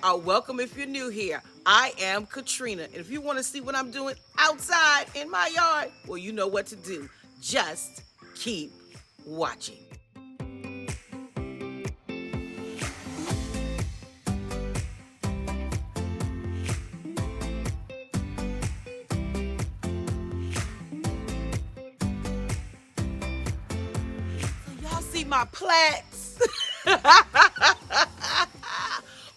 Welcome if you're new here. I am Katrina, and if you want to see what I'm doing outside in my yard, well, you know what to do. Just keep watching. Y'all see my plaits?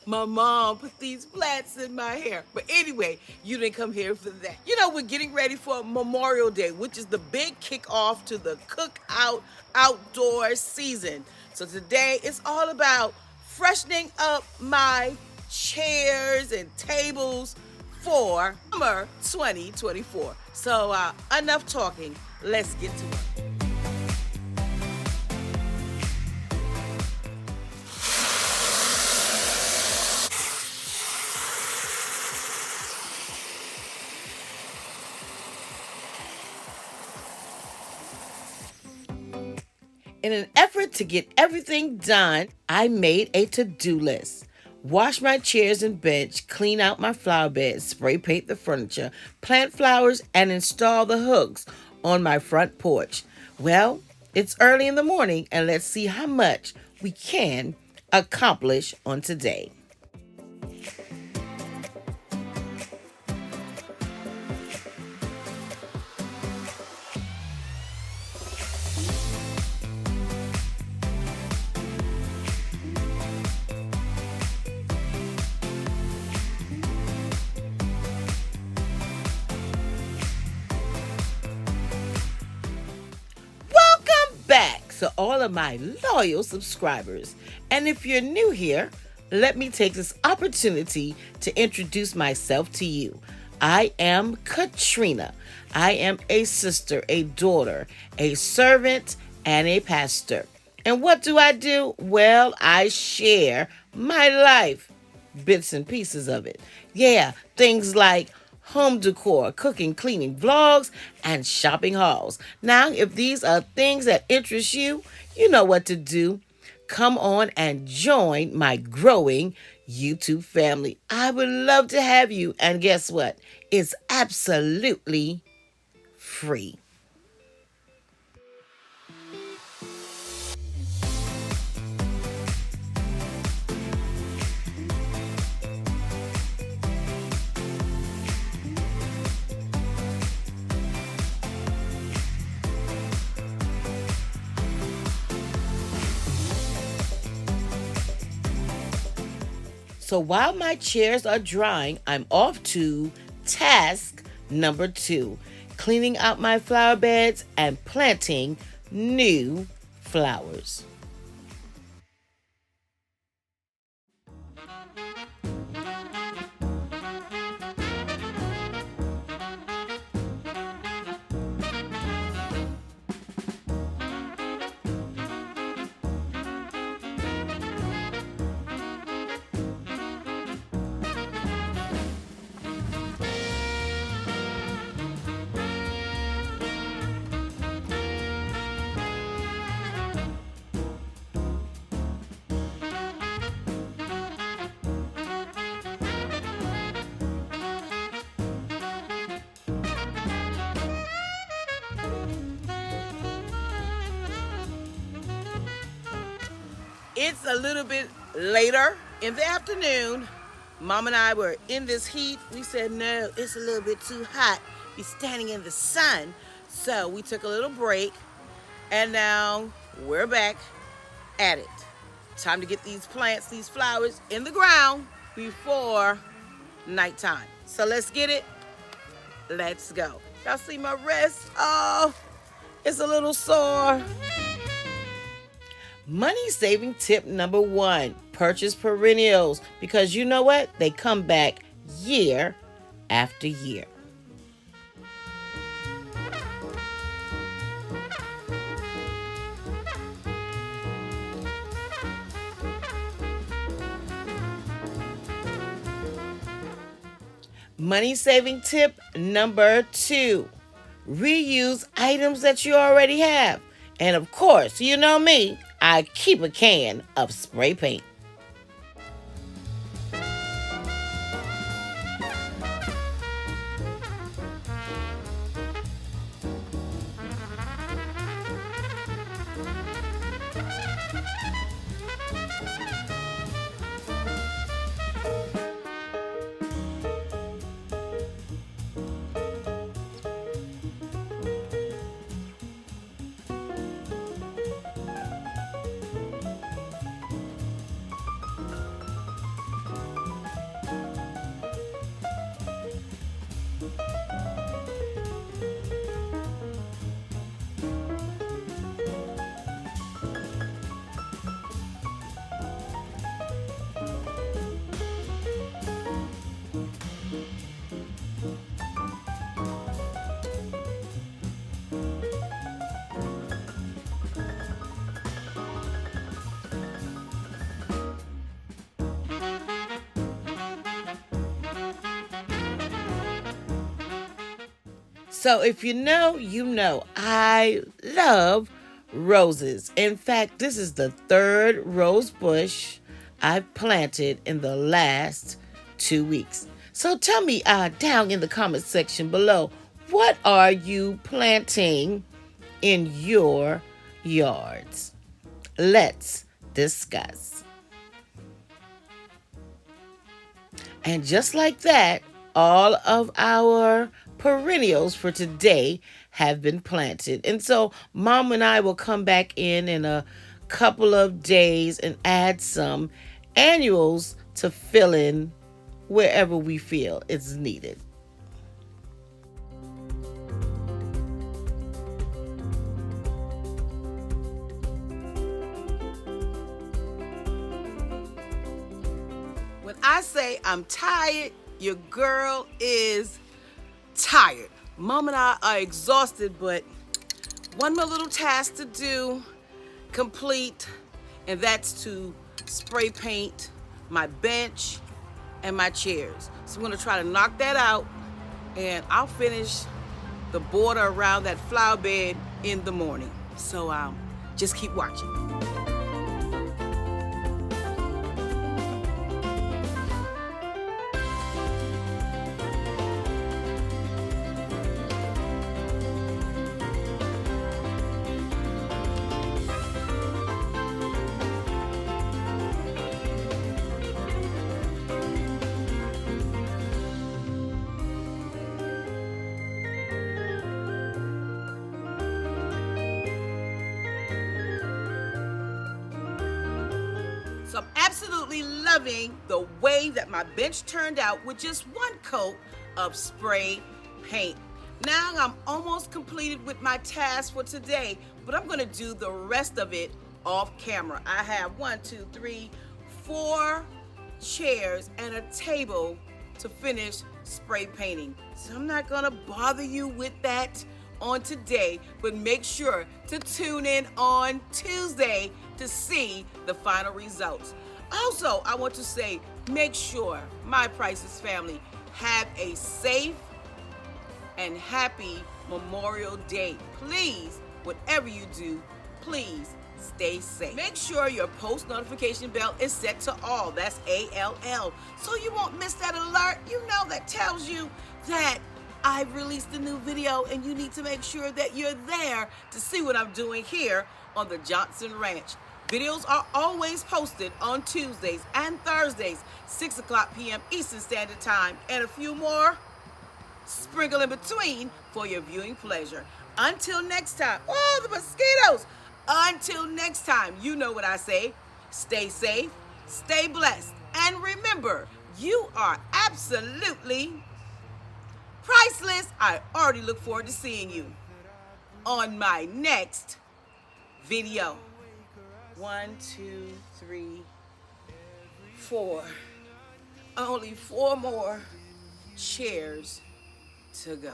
My mom put these plaits in my hair. But anyway, you didn't come here for that. You know, we're getting ready for Memorial Day, which is the big kickoff to the cookout outdoor season. So today it's all about freshening up my chairs and tables for summer 2024. So enough talking. Let's get to it. In an effort to get everything done, I made a to-do list. Wash my chairs and bench, clean out my flower beds, spray paint the furniture, plant flowers, and install the hooks on my front porch. Well, it's early in the morning, and let's see how much we can accomplish on today. Back to all of my loyal subscribers. And if you're new here, let me take this opportunity to introduce myself to you. I am Katrina. I am a sister, a daughter, a servant, and a pastor. And what do? Well, I share my life, bits and pieces of it. Yeah, things like home decor, cooking, cleaning, vlogs, and shopping hauls. Now, if these are things that interest you, you know what to do. Come on and join my growing YouTube family. I would love to have you. And guess what? It's absolutely free. So while my chairs are drying, I'm off to task number 2, cleaning out my flower beds and planting new flowers. It's a little bit later in the afternoon. Mom and I were in this heat. We said, no, it's a little bit too hot. Be standing in the sun. So we took a little break, and now we're back at it. Time to get these plants, these flowers in the ground before nighttime. So let's get it. Let's go. Y'all see my wrist? Oh, it's a little sore. Money saving tip number 1, purchase perennials, because you know what? They come back year after year. Money saving tip number 2, reuse items that you already have. And of course, you know me, I keep a can of spray paint. So if you know, you know, I love roses. In fact, this is the third rose bush I've planted in the last 2 weeks. So tell me down in the comment section below, what are you planting in your yards? Let's discuss. And just like that, all of our perennials for today have been planted. And so Mom and I will come back in a couple of days and add some annuals to fill in wherever we feel it's needed. When I say I'm tired, your girl is tired. Mom and I are exhausted, but one more little task to do, complete, and that's to spray paint my bench and my chairs. So I'm gonna try to knock that out, and I'll finish the border around that flower bed in the morning. So just keep watching. So I'm absolutely loving the way that my bench turned out with just one coat of spray paint. Now I'm almost completed with my task for today, but I'm gonna do the rest of it off camera. I have 4 chairs and a table to finish spray painting. So I'm not gonna bother you with that on today, but make sure to tune in on Tuesday to see the final results. Also, I want to say, make sure my Priceless family have a safe and happy Memorial Day. Please, whatever you do, please stay safe. Make sure your post notification bell is set to all. That's ALL. So you won't miss that alert. You know, that tells you that I've released a new video and you need to make sure that you're there to see what I'm doing here on the Johnson Ranch. Videos are always posted on Tuesdays and Thursdays, 6 o'clock p.m. Eastern Standard Time, and a few more sprinkle in between for your viewing pleasure. Until next time, oh, the mosquitoes! Until next time, you know what I say. Stay safe, stay blessed, and remember, you are absolutely priceless. I already look forward to seeing you on my next video. 1, 2, 3, 4. Only 4 more chairs to go.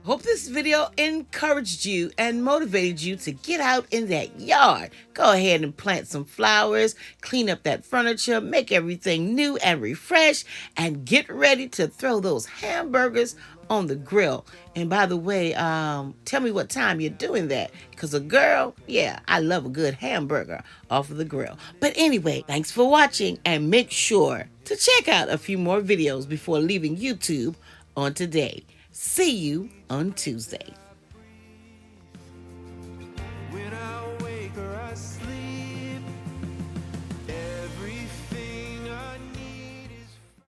Hope this video encouraged you and motivated you to get out in that yard. Go ahead and plant some flowers, clean up that furniture, make everything new and refreshed, and get ready to throw those hamburgers on the grill. And by the way, tell me what time you're doing that, because a girl, yeah, I love a good hamburger off of the grill. But anyway, thanks for watching, and make sure to check out a few more videos before leaving YouTube on today. See you on Tuesday.